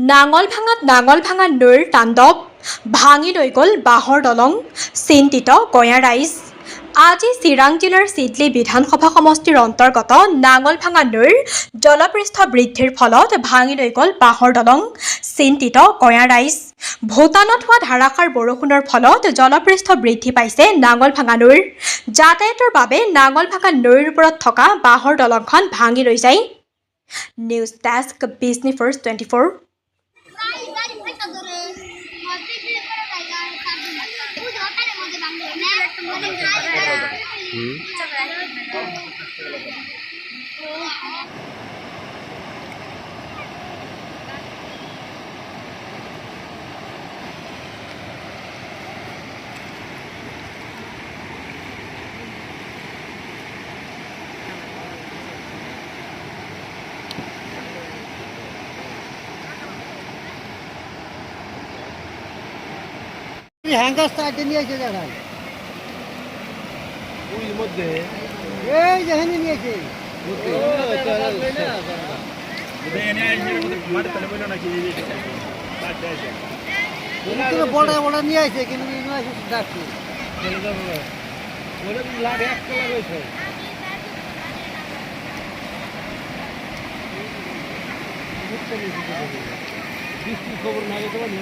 নাঙলভাঙা নৈৰ তাণ্ডৱ ভাঙি লৈ গ'ল বাঁহৰ দলং চিন্তিত গঞা ৰাইজ আজি চিৰাং জিলাৰ চিডলি বিধানসভা সমষ্টিৰ অন্তৰ্গত নাঙলভাঙা নৈৰ জলপৃষ্ঠ বৃদ্ধিৰ ফলত ভাঙি লৈ গ'ল বাঁহৰ দলং চিন্তিত গঞা ৰাইজ ভূটানত হোৱা ধাৰাসাৰ বৰষুণৰ ফলত জলপৃষ্ঠ বৃদ্ধি পাইছে নাঙলভাঙা নৈৰ যাতায়াতৰ বাবে নাঙলভাঙা নৈৰ ওপৰত থকা বাঁহৰ দলংখন ভাঙি লৈ যায় নিউজ ডেস্ক বিজনী ফাৰ্ষ্ট 24 হ্যাঙ্গার স্টার্টে নিয়েছে দেখায় ওই মধ্যে এই যেখানে নিয়েছে বড় বড় নিয়ে আসে কিন্তু ডাকছে বৃষ্টির খবর না গেছে ভালো